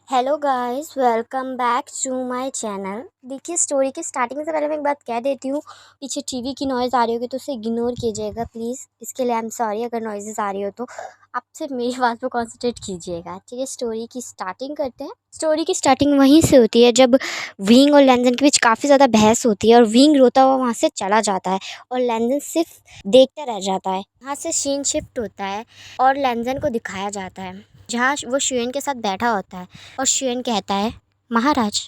Hello guys, welcome back to my channel. देखिए, story की starting से पहले मैं एक बात कह देती हूँ। पीछे टीवी की नॉइज़ आ रही होगी तो उसे इग्नोर कीजिएगा प्लीज़। इसके लिए आई एम सॉरी अगर नॉइज़ेस आ रही हो तो आप सिर्फ मेरी बात पे कॉन्सेंट्रेट कीजिएगा। ठीक है, स्टोरी की स्टार्टिंग करते हैं। स्टोरी की स्टार्टिंग वहीं से होती है जब विंग और लैंजन के बीच काफ़ी ज़्यादा बहस होती है और विंग रोता हुआ वहाँ से चला जाता है और लैंजन सिर्फ देखता रह जाता है। वहाँ से सीन शिफ्ट होता है और लैंजन को दिखाया जाता है जहाँ वो शुएन के साथ बैठा होता है और शुएन कहता है, महाराज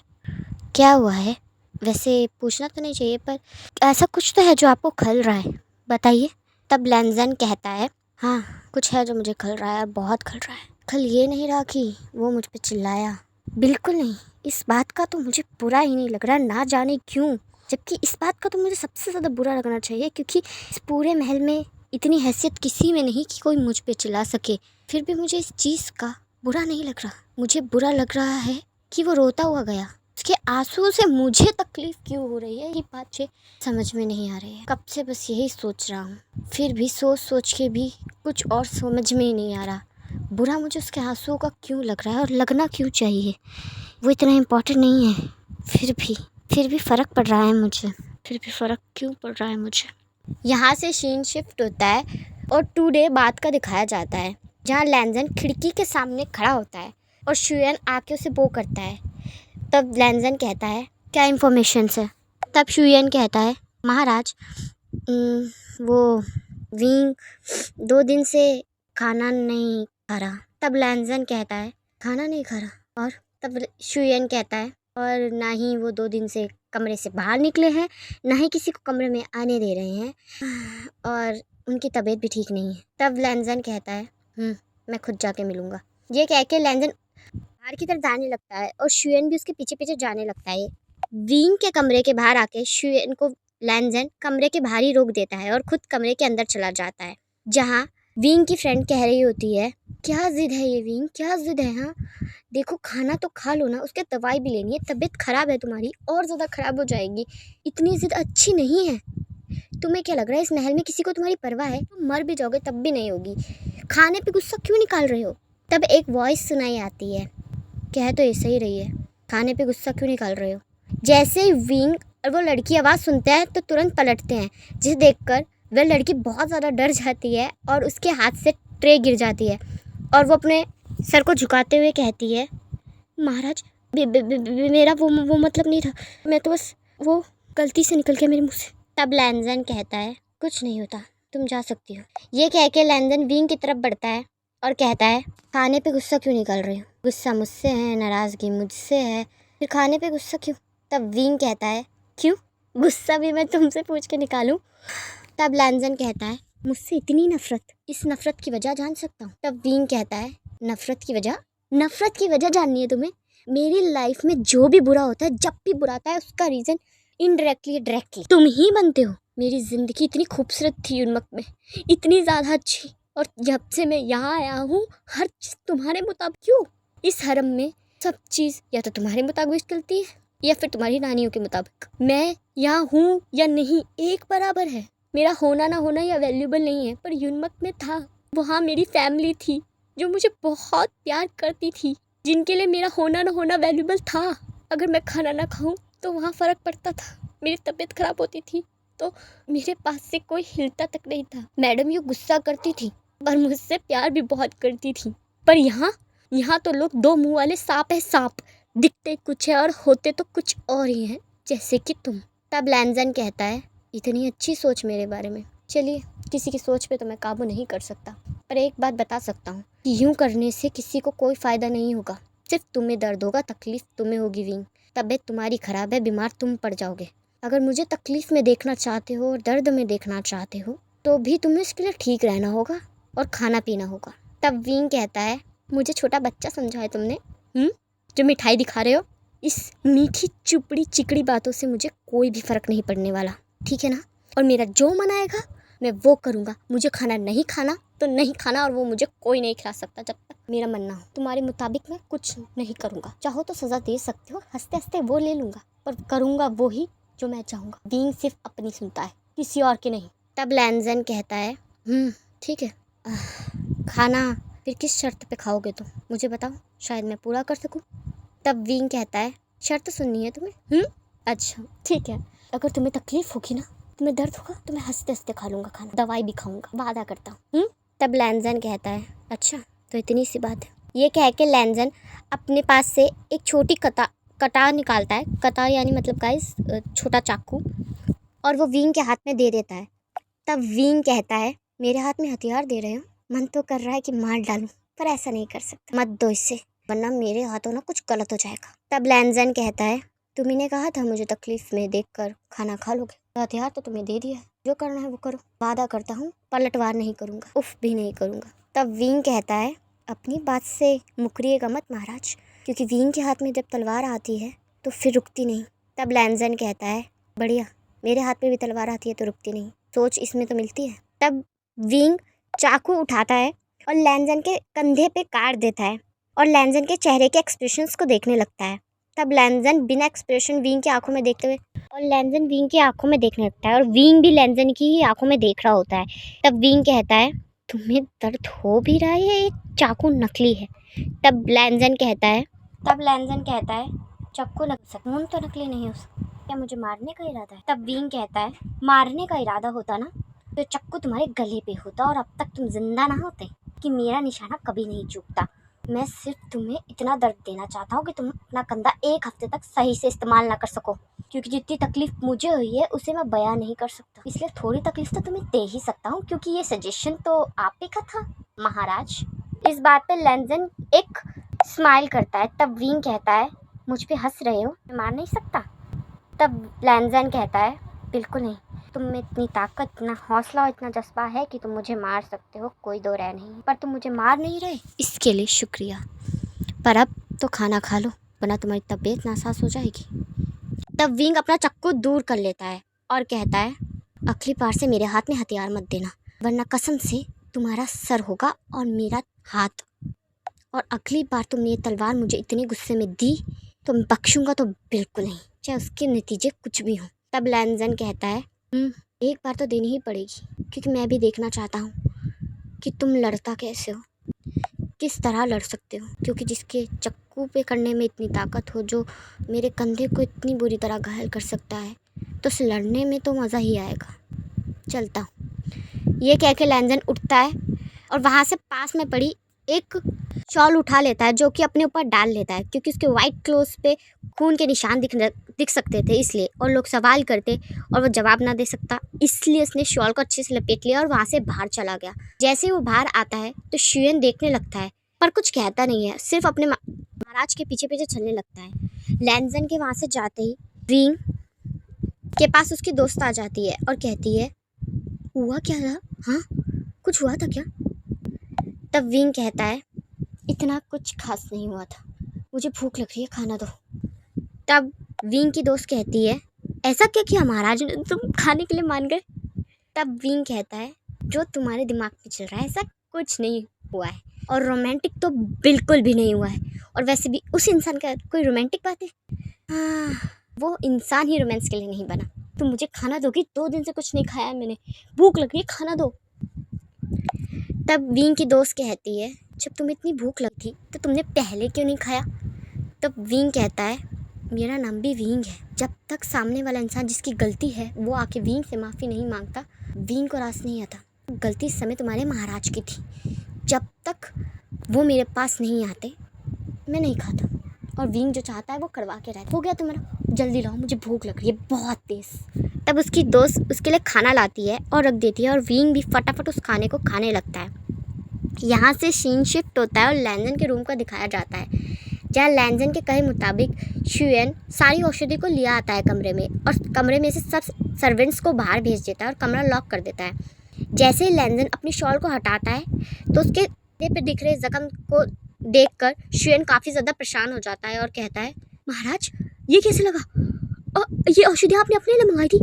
क्या हुआ है? वैसे पूछना तो नहीं चाहिए पर ऐसा कुछ तो है जो आपको खल रहा है, बताइए। तब लैंजन कहता है, हाँ कुछ है जो मुझे खल रहा है और बहुत खल रहा है। खल ये नहीं रहा कि वो मुझ पे चिल्लाया, बिल्कुल नहीं। इस बात का तो मुझे बुरा ही नहीं लग रहा, ना जाने क्यों। जबकि इस बात का तो मुझे सबसे ज़्यादा बुरा लगना चाहिए क्योंकि इस पूरे महल में इतनी हैसियत किसी में नहीं कि कोई मुझ पे चिल्ला सके। फिर भी मुझे इस चीज़ का बुरा नहीं लग रहा। मुझे बुरा लग रहा है कि वो रोता हुआ गया। उसके आंसुओं से मुझे तकलीफ क्यों हो रही है, ये बात मुझे समझ में नहीं आ रही है। कब से बस यही सोच रहा हूँ, फिर भी सोच सोच के भी कुछ और समझ में ही नहीं आ रहा। बुरा मुझे उसके आंसुओं का क्यों लग रहा है और लगना क्यों चाहिए? वो इतना इम्पोर्टेंट नहीं है। फिर भी फ़र्क पड़ रहा है मुझे। फिर भी फ़र्क क्यों पड़ रहा है मुझे? यहाँ से सीन शिफ्ट होता है और 2 डे बाद का दिखाया जाता है जहाँ लैंजन खिड़की के सामने खड़ा होता है और शुएन आके उसे बो करता है। तब लैंजन कहता है, क्या इन्फॉर्मेशन है? तब शुएन कहता है, महाराज वो विंग 2 दिन से खाना नहीं खा रहा। तब लैंजन कहता है, खाना नहीं खा रहा? और तब शुएन कहता है, और ना ही वो 2 दिन से कमरे से बाहर निकले हैं, ना ही किसी को कमरे में आने दे रहे हैं, और उनकी तबीयत भी ठीक नहीं है। तब लैंजन कहता है, मैं खुद जाके मिलूंगा। ये कह के लैंजन बाहर की तरफ जाने लगता है और शुएन भी उसके पीछे पीछे जाने लगता है। विंग के कमरे के बाहर आके शुएन को लैंजन कमरे के बाहर ही रोक देता है और खुद कमरे के अंदर चला जाता है जहाँ विंग की फ्रेंड कह रही होती है, क्या जिद है ये विंग, क्या जिद है? हाँ देखो, खाना तो खा लो ना, उसके दवाई भी लेनी है, तबीयत खराब है तुम्हारी, और ज़्यादा खराब हो जाएगी। इतनी जिद अच्छी नहीं है। तुम्हें क्या लग रहा है इस महल में किसी को तुम्हारी परवाह है? तुम मर भी जाओगे तब भी नहीं होगी। खाने पे गुस्सा क्यों निकाल रहे हो? तब एक वॉइस सुनाई आती है, कह तो ऐसा ही रही है, खाने पे गुस्सा क्यों निकाल रहे हो? जैसे ही विंग और वो लड़की आवाज़ सुनते हैं तो तुरंत पलटते हैं, जिसे देखकर वह लड़की बहुत ज़्यादा डर जाती है और उसके हाथ से ट्रे गिर जाती है और वो अपने सर को झुकाते हुए कहती है, महाराज मेरा वो मतलब नहीं था, मैं तो बस वो गलती से निकल गया मेरे मुँह से। तब लैंजन कहता है, कुछ नहीं होता, तुम जा सकती हो। ये कह के लैंजन विंग की तरफ बढ़ता है और कहता है, खाने पे गुस्सा क्यों निकाल रही हो? गुस्सा मुझसे है, नाराज़गी मुझसे है, फिर खाने पे गुस्सा क्यों? तब विंग कहता है, क्यों? गुस्सा भी मैं तुमसे पूछ के निकालूं? तब लैंजन कहता है, मुझसे इतनी नफरत, इस नफरत की वजह जान सकता हूँ? तब विंग कहता है, नफरत की वजह? नफरत की वजह जाननी है तुम्हें? मेरी लाइफ में जो भी बुरा होता है, जब भी बुरा आता है, उसका रीज़न इनडायरेक्टली या डायरेक्टली तुम ही बनते हो। मेरी ज़िंदगी इतनी खूबसूरत थी उन वक्त में, इतनी ज़्यादा अच्छी, और जब से मैं यहाँ आया हूँ हर चीज़ तुम्हारे मुताबिक। क्यों? इस हरम में सब चीज़ या तो तुम्हारे मुताबिक चलती है या फिर तुम्हारी नानियों के मुताबिक। मैं यहाँ हूँ या नहीं एक बराबर है। मेरा होना ना होना या वैल्यूबल नहीं है, पर यूनमक में था। वहाँ मेरी फैमिली थी जो मुझे बहुत प्यार करती थी, जिनके लिए मेरा होना ना होना वैल्यूबल था। अगर मैं खाना ना खाऊं तो वहाँ फ़र्क पड़ता था। मेरी तबीयत ख़राब होती थी तो मेरे पास से कोई हिलता तक नहीं था। मैडम ये गुस्सा करती थी पर मुझसे प्यार भी बहुत करती थी। पर यहाँ तो लोग दो मुंह वाले सांप है, सांप। दिखते कुछ है और होते तो कुछ और ही हैं, जैसे कि तुम। तब लैंजन कहता है, इतनी अच्छी सोच मेरे बारे में। चलिए, किसी की सोच पे तो मैं काबू नहीं कर सकता, पर एक बात बता सकता हूँ कि यूँ करने से किसी को कोई फ़ायदा नहीं होगा। सिर्फ तुम्हें दर्द होगा, तकलीफ़ तुम्हें होगी विंग। तबीयत तुम्हारी ख़राब है, बीमार तुम पड़ जाओगे। अगर मुझे तकलीफ़ में देखना चाहते हो और दर्द में देखना चाहते हो तो भी तुम्हें इसके लिए ठीक रहना होगा और खाना पीना होगा। तब विंग कहता है, मुझे छोटा बच्चा समझा है तुमने, जो मिठाई दिखा रहे हो? इस मीठी चुपड़ी चिकड़ी बातों से मुझे कोई भी फ़र्क नहीं पड़ने वाला, ठीक है ना? और मेरा जो मन आएगा मैं वो करूँगा। मुझे खाना नहीं खाना तो नहीं खाना, और वो मुझे कोई नहीं खिला सकता जब तक मेरा मन ना हो। तुम्हारे मुताबिक मैं कुछ नहीं करूँगा। चाहो तो सज़ा दे सकते हो, हंसते हंसते वो ले लूँगा, पर करूँगा वो ही जो मैं चाहूँगा। विंग सिर्फ अपनी सुनता है, किसी और की नहीं। तब लैंजन कहता है, ठीक है, खाना फिर किस शर्त पे खाओगे तुम? मुझे बताओ, शायद मैं पूरा कर सकूँ। तब विंग कहता है शर्त सुननी है तुम्हें? अच्छा ठीक है, अगर तुम्हें तकलीफ होगी ना, तुम्हें दर्द होगा तो मैं हंसते हंसते खा लूँगा खाना, दवाई भी खाऊंगा, वादा करता हूँ। तब लैंजन कहता है अच्छा तो इतनी सी बात है। ये कह के लैंजन अपने पास से एक छोटी कटार निकालता है। कटार यानी मतलब गाइस छोटा चाकू, और वो विंग के हाथ में दे देता है। तब विंग कहता है मेरे हाथ में हथियार दे रहे हो, मन तो कर रहा है कि मार डालूं, पर ऐसा नहीं कर सकता, मत दो इससे, वरना मेरे हाथों ना कुछ गलत हो जाएगा। तब लैंजन कहता है तुम्ही ने कहा था मुझे तकलीफ में देखकर खाना खा लोगे, तो हथियार तो तुम्हें दे दिया है, जो करना है वो करो, वादा करता हूँ पलटवार नहीं करूँगा, उफ भी नहीं करूँगा। तब विंग कहता है अपनी बात से मुकरिएगा मत महाराज, क्योंकि विंग के हाथ में जब तलवार आती है तो फिर रुकती नहीं। तब लैंजन कहता है बढ़िया, मेरे हाथ में भी तलवार आती है तो रुकती नहीं, सोच इसमें तो मिलती है। तब विंग चाकू उठाता है और लैंजन के कंधे पे काट देता है और लैंजन के चेहरे के एक्सप्रेशंस को देखने लगता है। तब लैंजन बिना एक्सप्रेशन विंग की आंखों में देखते हुए और लैंजन विंग की आंखों में देखने लगता है और विंग भी लैंजन की ही आंखों में देख रहा होता है। तब विंग कहता है तुम्हें दर्द हो भी रहा है, ये चाकू नकली है। तब लैंजन कहता है चाकू लग सकता, खून तो नकली नहीं है उसका, क्या मुझे मारने का इरादा है? तब विंग कहता है मारने का इरादा होता ना तो चक्कू तुम्हारे गले पे होता और अब तक तुम जिंदा ना होते, कि मेरा निशाना कभी नहीं चूकता। मैं सिर्फ तुम्हें इतना दर्द देना चाहता हूँ कि तुम अपना कंधा 1 हफ्ते तक सही से इस्तेमाल ना कर सको, क्योंकि जितनी तकलीफ मुझे हुई है उसे मैं बयां नहीं कर सकता, इसलिए थोड़ी तकलीफ तो तुम्हें दे ही सकता हूँ, क्योंकि ये सजेशन तो आप ही का था महाराज। इस बात पे लैंजन एक स्माइल करता है। तब विंग कहता है मुझ पे हंस रहे हो, मैं मार नहीं सकता? तब लैंजन कहता है बिल्कुल नहीं, तुम में इतनी ताकत, इतना हौसला और इतना जज्बा है कि तुम मुझे मार सकते हो, कोई दो राय नहीं, पर तुम मुझे मार नहीं रहे, इसके लिए शुक्रिया, पर अब तो खाना खा लो वरना तुम्हारी तबीयत नासाज हो जाएगी। तब विंग अपना चाकू दूर कर लेता है और कहता है अगली बार से मेरे हाथ में हथियार मत देना, वरना कसम से तुम्हारा सर होगा और मेरा हाथ, और अगली बार तुमने ये तलवार मुझे इतने गुस्से में दी तो मैं बख्शूंगा तो बिल्कुल नहीं, चाहे उसके नतीजे कुछ भी हों। तब लैंजन कहता है एक बार तो देनी ही पड़ेगी, क्योंकि मैं भी देखना चाहता हूँ कि तुम लड़ता कैसे हो, किस तरह लड़ सकते हो, क्योंकि जिसके चक्कू पे करने में इतनी ताकत हो, जो मेरे कंधे को इतनी बुरी तरह घायल कर सकता है, तो उस लड़ने में तो मज़ा ही आएगा, चलता हूँ। ये कह के लैंजन उठता है और वहाँ से पास में पड़ी एक शॉल उठा लेता है, जो कि अपने ऊपर डाल लेता है, क्योंकि उसके वाइट क्लोथ्स पे खून के निशान दिख सकते थे इसलिए, और लोग सवाल करते और वो जवाब ना दे सकता, इसलिए उसने शॉल को अच्छे से लपेट लिया और वहाँ से बाहर चला गया। जैसे ही वो बाहर आता है तो शुएन देखने लगता है पर कुछ कहता नहीं है, सिर्फ अपने महाराज के पीछे पीछे चलने लगता है। लैंजन के वहाँ से जाते ही विंग के पास उसकी दोस्त आ जाती है और कहती है हुआ क्या था? हाँ कुछ हुआ था क्या? तब विंग कहता है इतना कुछ खास नहीं हुआ था, मुझे भूख लग रही है, खाना दो। तब विंग की दोस्त कहती है ऐसा क्या किया महाराज ने, तुम खाने के लिए मान गए? तब विंग कहता है जो तुम्हारे दिमाग में चल रहा है ऐसा कुछ नहीं हुआ है, और रोमांटिक तो बिल्कुल भी नहीं हुआ है, और वैसे भी उस इंसान का कोई रोमांटिक बात है? हाँ, वो इंसान ही रोमांस के लिए नहीं बना। तुम मुझे खाना दोगी? 2 दिन से कुछ नहीं खाया मैंने, भूख लग रही है, खाना दो। तब विंग की दोस्त कहती है जब तुम्हें इतनी भूख लगती तो तुमने पहले क्यों नहीं खाया? तब विंग कहता है मेरा नाम भी विंग है, जब तक सामने वाला इंसान जिसकी गलती है वो आके विंग से माफ़ी नहीं मांगता, विंग को रास नहीं आता। गलती इस समय तुम्हारे महाराज की थी, जब तक वो मेरे पास नहीं आते मैं नहीं खाता, और विंग जो चाहता है वो करवा के रहता। हो गया तुम्हारा, जल्दी लाओ मुझे भूख लग रही है बहुत तेज़। तब उसकी दोस्त उसके लिए खाना लाती है और रख देती है, और विंग भी फटाफट उस खाने को खाने लगता है। यहाँ से सीन शिफ्ट होता है और लैंजन के रूम को दिखाया जाता है, जहाँ लैंजन के कहे मुताबिक शुएन सारी औषधि को लिया आता है कमरे में, और कमरे में से सब सर्वेंट्स को बाहर भेज देता है और कमरा लॉक कर देता है। जैसे ही लैंजन अपनी शॉल को हटाता है तो उसके कंधे पे दिख रहे जख्म को देखकर शुएन काफ़ी ज़्यादा परेशान हो जाता है और कहता है महाराज ये कैसे लगा? ये औषधि आपने अपने लिए मंगाई थी?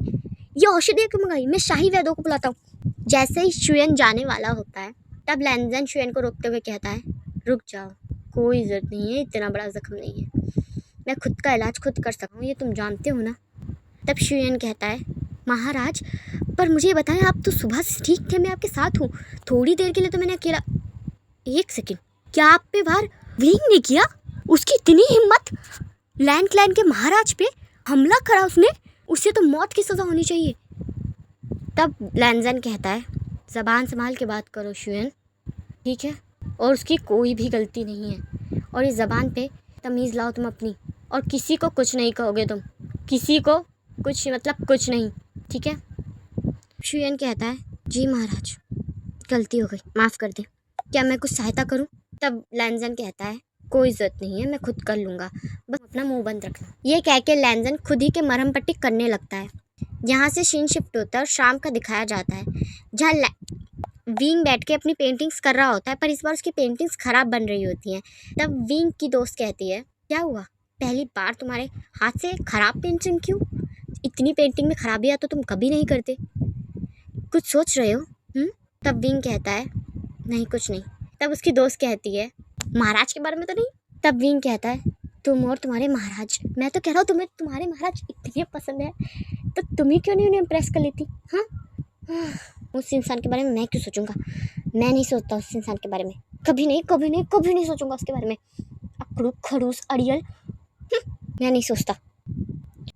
ये औषधि क्यों मंगाई? मैं शाही वैद्यों को बुलाता हूँ। जैसे ही शुएन जाने वाला होता है तब लैंजन शुएन को रोकते हुए कहता है रुक जाओ, कोई ज़रूरत नहीं है, इतना बड़ा ज़ख्म नहीं है, मैं खुद का इलाज खुद कर सकता हूँ, ये तुम जानते हो ना। तब शुएन कहता है महाराज पर मुझे बताएं, आप तो सुबह से ठीक थे, मैं आपके साथ हूँ, थोड़ी देर के लिए तो मैंने अकेला। 1 सेकंड, क्या आप पे वार विंग ने किया? उसकी इतनी हिम्मत, लैंड क्लैन के महाराज पे हमला करा उसने, उसे तो मौत की सज़ा होनी चाहिए। तब लैंजन कहता है ज़बान संभाल के बात करो शुएन, ठीक है, और उसकी कोई भी गलती नहीं है, और इस ज़बान पे तमीज़ लाओ तुम अपनी, और किसी को कुछ नहीं कहोगे तुम, किसी को कुछ मतलब कुछ नहीं, ठीक है। शुएन कहता है जी महाराज, गलती हो गई, माफ़ कर दे, क्या मैं कुछ सहायता करूं? तब लैंजन कहता है कोई ज़रूरत नहीं है, मैं खुद कर लूँगा, बस अपना मुंह बंद रखना। ये कह के लैंजन खुद ही के मरहम पट्टी करने लगता है। यहाँ से सीन शिफ्ट होता है और शाम का दिखाया जाता है, जहाँ विंग बैठ के अपनी पेंटिंग्स कर रहा होता है, पर इस बार उसकी पेंटिंग्स ख़राब बन रही होती हैं। तब विंग की दोस्त कहती है क्या हुआ, पहली बार तुम्हारे हाथ से ख़राब पेंटिंग क्यों? इतनी पेंटिंग में खराबियाँ तो तुम कभी नहीं करते, कुछ सोच रहे हो? तब विंग कहता है नहीं कुछ नहीं। तब उसकी दोस्त कहती है महाराज के बारे में तो नहीं? तब विंग कहता है तुम और तुम्हारे महाराज, मैं तो कह रहा हूँ तुम्हें तुम्हारे महाराज इतने पसंद है तो तुम्हें क्यों नहीं उन्हें इम्प्रेस कर लेती? हाँ, उस इंसान के बारे में मैं क्यों सोचूंगा, मैं नहीं सोचता उस इंसान के बारे में, कभी नहीं कभी नहीं कभी नहीं सोचूंगा उसके बारे में, अकड़ू खड़ूस अड़ियल, मैं नहीं सोचता।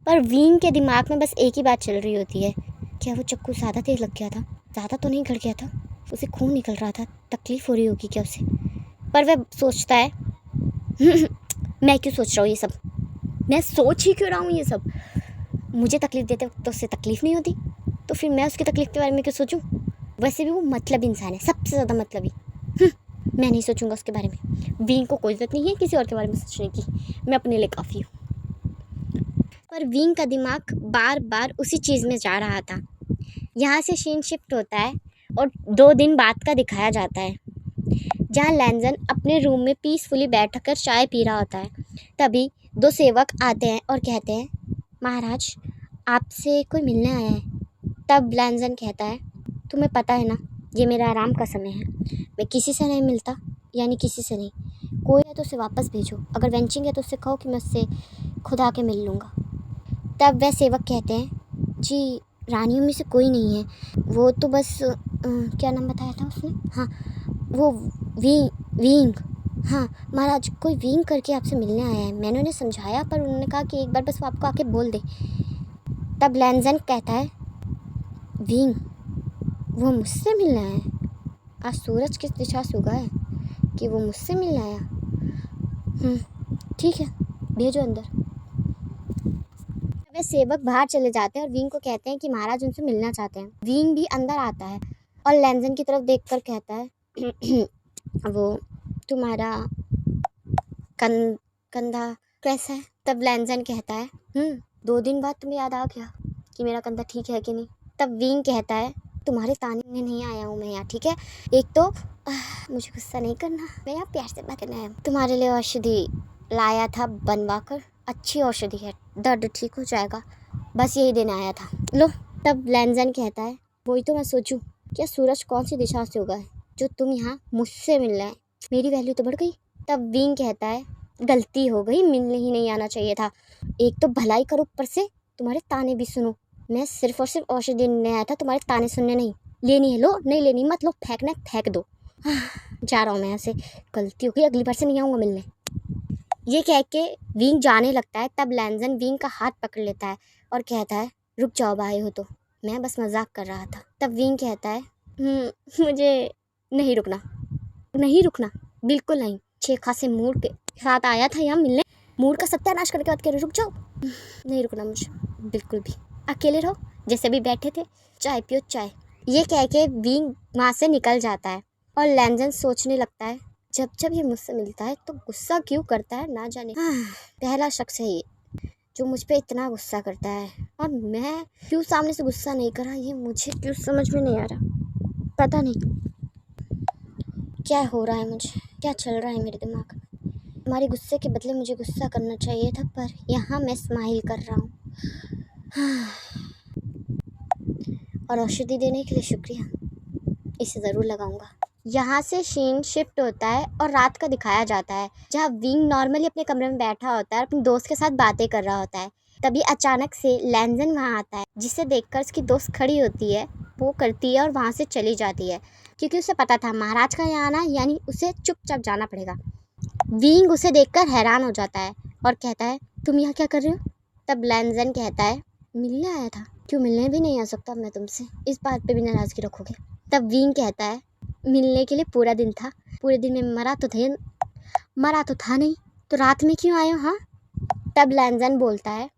पर विंग के दिमाग में बस एक ही बात चल रही होती है, क्या वो चक्कू ज़्यादा तेज लग गया था? ज़्यादा तो नहीं गड़ गया था, उसे खून निकल रहा था, तकलीफ़ हो रही होगी क्या उसे? पर वह सोचता है मैं क्यों सोच रहा हूँ ये सब, मैं सोच ही क्यों रहा हूँ ये सब, मुझे तकलीफ़ देते वक्त तो उससे तकलीफ़ नहीं होती, तो फिर मैं उसकी तकलीफ़ के बारे में क्यों सोचूं? वैसे भी वो मतलब इंसान है, सबसे ज़्यादा मतलबी। मैं नहीं सोचूंगा उसके बारे में, विंग को कोई ज़रूरत नहीं है किसी और के बारे में सोचने की, मैं अपने लिए काफ़ी हूँ। पर विंग का दिमाग बार बार उसी चीज़ में जा रहा था। यहाँ से सीन शिफ्ट होता है और 2 दिन बाद का दिखाया जाता है, जहाँ लैंजन अपने रूम में पीसफुली बैठकर चाय पी रहा होता है। तभी 2 सेवक आते हैं और कहते हैं महाराज आपसे कोई मिलने आया है। तब लैंजन कहता है तुम्हें पता है ना ये मेरा आराम का समय है, मैं किसी से नहीं मिलता, यानी किसी से नहीं, कोई है तो उसे वापस भेजो, अगर वेंचिंग है तो उससे कहो कि मैं उससे खुद आके मिल लूँगा। तब वह सेवक कहते हैं जी रानियों में से कोई नहीं है, वो तो बस क्या नाम बताया था उसने, हाँ वो विंग, हाँ महाराज कोई विंग करके आपसे मिलने आया है, मैंने उन्हें समझाया पर उन्होंने कहा कि एक बार बस वो आपको आके बोल दे। तब लैंजन कहता है विंग वो मुझसे मिलने आया है, आज सूरज किस दिशा से उगा है कि वो मुझसे मिलने आया, ठीक है भेजो अंदर। वे सेवक बाहर चले जाते हैं और विंग को कहते हैं कि महाराज उनसे मिलना चाहते हैं। विंग भी अंदर आता है और लैंजन की तरफ देखकर कहता है वो तुम्हारा कंधा कैसा है? तब लैंजन कहता है 2 दिन बाद तुम्हें याद आ गया कि मेरा कंधा ठीक है कि नहीं? तब विंग कहता है तुम्हारे ताने में नहीं आया हूँ मैं यहाँ, ठीक है, एक तो मुझे गुस्सा नहीं करना, मैं यहाँ प्यार से बात करना है, तुम्हारे लिए औषधि लाया था बनवा कर, अच्छी औषधि है, दर्द ठीक हो जाएगा, बस यही देने आया था, लो। तब लैंजन कहता है वही तो मैं सोचूं, क्या सूरज कौन सी दिशा से उगा है जो तुम यहाँ मुझसे मिल रहे हैं, मेरी वैल्यू तो बढ़ गई। तब विंग कहता है गलती हो गई, मिलने ही नहीं आना चाहिए था, एक तो भलाई करो ऊपर से तुम्हारे ताने भी सुनो, मैं सिर्फ और सिर्फ औषधि देने आया था, तुम्हारे ताने सुनने नहीं। लेनी है लो, नहीं लेनी मत लो, फेंकना है फेंक दो, जा रहा हूँ मैं यहाँ से, गलती हो गई, अगली बार से नहीं आऊँगा मिलने। ये कह के विंग जाने लगता है। तब लैंजन विंग का हाथ पकड़ लेता है और कहता है रुक जाओ भाई हो तो, मैं बस मजाक कर रहा था। तब विंग कहता है मुझे नहीं रुकना, नहीं रुकना, बिल्कुल नहीं, 6 खासे मूड के साथ आया था यहाँ मिलने, मूड का सत्यानाश करके बात कर रहे, रुक जाओ, नहीं रुकना मुझे बिल्कुल भी, अकेले रहो जैसे भी बैठे थे, चाय पियो चाय। ये कह के विंग वहाँ से निकल जाता है और लैंजन सोचने लगता है जब जब ये मुझसे मिलता है तो गुस्सा क्यों करता है ना जाने, पहला शख्स है ये जो मुझ पे इतना गुस्सा करता है, और मैं क्यों सामने से गुस्सा नहीं करा, ये मुझे क्यों समझ में नहीं आ रहा, पता नहीं क्या हो रहा है, मुझे क्या चल रहा है मेरे दिमाग में। हमारे गुस्से के बदले मुझे गुस्सा करना चाहिए था, पर यहाँ मैं स्माइल कर रहा हूँ। और औषधि देने के लिए शुक्रिया, इसे ज़रूर लगाऊंगा। यहाँ से सीन शिफ्ट होता है और रात का दिखाया जाता है, जहाँ विंग नॉर्मली अपने कमरे में बैठा होता है और अपने दोस्त के साथ बातें कर रहा होता है। तभी अचानक से लैंजन वहाँ आता है, जिसे देखकर उसकी दोस्त खड़ी होती है, वो करती है और वहाँ से चली जाती है, क्योंकि उसे पता था महाराज का यहाँ आना यानी उसे चुपचाप जाना पड़ेगा। विंग उसे देखकर हैरान हो जाता है और कहता है तुम यहाँ क्या कर रहे हो। तब लैंजन कहता है मिलने आया था। क्यों मिलने भी नहीं आ सकता मैं तुमसे, इस बात पे भी नाराज़गी रखोगे। तब विंग कहता है मिलने के लिए पूरा दिन था, पूरे दिन में मरा तो था नहीं, तो रात में क्यों आए हो। हाँ। तब लैंजन बोलता है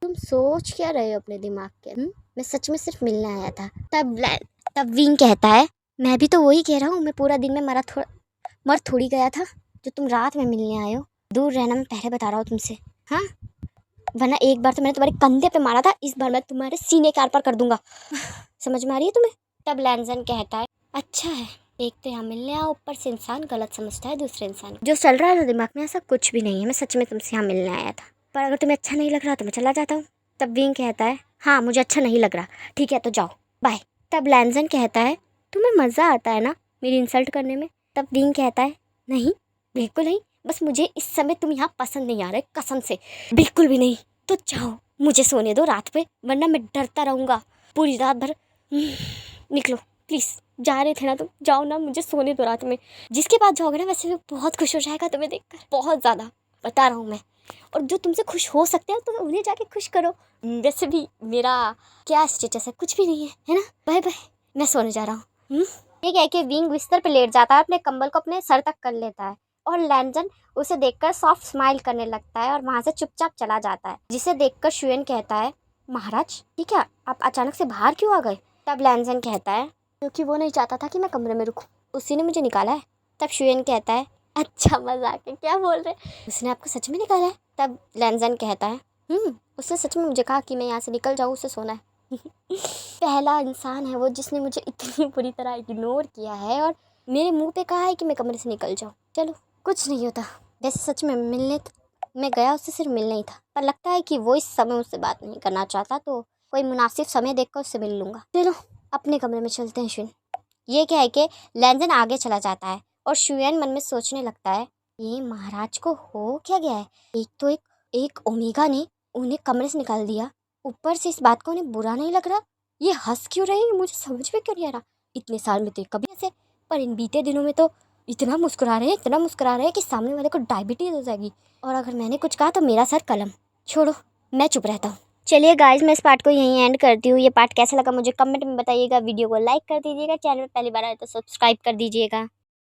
तुम सोच क्या रहे हो अपने दिमाग के, मैं सच में सिर्फ मिलने आया था। तब विंग कहता है मैं भी तो वही कह रहा हूँ, मैं पूरा दिन में मर थोड़ी गया था जो तुम रात में मिलने आए हो। दूर रहना मैं पहले बता रहा हूँ तुमसे, हाँ, वरना एक बार तो मैंने तुम्हारे कंधे पे मारा था, इस बार मैं तुम्हारे सीने के आर पार कर दूंगा। समझ में आ रही है तुम्हें। तब लैंजन कहता है अच्छा है, एक तो यहाँ मिलने आओ, ऊपर से इंसान गलत समझता है दूसरे इंसान जो चल रहा है ना दिमाग में, ऐसा कुछ भी नहीं है, मैं सच में तुमसे यहाँ मिलने आया था, पर अगर तुम्हें अच्छा नहीं लग रहा तो मैं चला जाता हूँ। तब विंग कहता है हाँ मुझे अच्छा नहीं लग रहा, ठीक है तो जाओ, बाय। तब लैंजन कहता है तुम्हें मज़ा आता है ना मेरी इंसल्ट करने में। तब विंग कहता है नहीं बिल्कुल नहीं, बस मुझे इस समय तुम यहाँ पसंद नहीं आ रहे, कसम से बिल्कुल भी नहीं। तो जाओ मुझे सोने दो रात पे, वरना मैं डरता रहूँगा पूरी रात भर। निकलो प्लीज़, जा रहे थे ना तुम, जाओ ना, मुझे सोने दो रात में। जिसके पास जाओगे ना वैसे भी बहुत खुश हो जाएगा तुम्हें देखकर, बहुत ज़्यादा, बता रहा हूँ मैं। और जो तुमसे खुश हो सकते हैं तो उन्हें जाके खुश करो। वैसे भी मेरा क्या स्टेटस है, कुछ भी नहीं है ना। बाय बाय, मैं सोने जा रहा हूँ। ये कह के विंग बिस्तर पे लेट जाता है, अपने कंबल को अपने सर तक कर लेता है और लैंजन उसे देखकर सॉफ्ट स्माइल करने लगता है और वहाँ से चुपचाप चला जाता है। जिसे देखकर शुएन कहता है महाराज ठीक है, आप अचानक से बाहर क्यों आ गए। तब लैंजन कहता है क्योंकि वो नहीं चाहता था कि मैं कमरे में रुकूं, उसी ने मुझे निकाला है। तब शुएन कहता है अच्छा मजाक है, क्या बोल रहे, उसने आपको सच में निकाला है। तब लैंजन कहता है उसने सच में मुझे कहा कि मैं यहाँ से निकल जाऊँ, उसे सोना है। पहला इंसान है वो जिसने मुझे इतनी बुरी तरह इग्नोर किया है और मेरे मुंह पे कहा है कि मैं कमरे से निकल जाऊँ। चलो कुछ नहीं होता, वैसे सच में मिलने मैं गया उससे सिर्फ मिलना ही था, पर लगता है कि वो इस समय उससे बात नहीं करना चाहता, तो कोई मुनासिब समय देखकर उससे मिल लूँगा। चलो अपने कमरे में चलते हैं शुएन। ये क्या है कि लैंजन आगे चला जाता है और शुएन मन में सोचने लगता है ये महाराज को हो क्या गया है। एक तो एक ओमेगा ने उन्हें कमरे से निकाल दिया, ऊपर से इस बात को उन्हें बुरा नहीं लग रहा। ये हंस क्यों रही है मुझे समझ में क्यों नहीं आ रहा। इतने साल में तो कभी ऐसे, पर इन बीते दिनों में तो इतना मुस्कुरा रहे हैं कि सामने वाले को डायबिटीज़ हो जाएगी। और अगर मैंने कुछ कहा तो मेरा सर कलम। छोड़ो मैं चुप रहता हूँ। चलिए गाइज मैं इस पार्ट को यहीं एंड करती हूँ। ये पार्ट कैसा लगा मुझे कमेंट में बताइएगा, वीडियो को लाइक कर दीजिएगा, चैनल में पहली बार आए तो सब्सक्राइब कर दीजिएगा।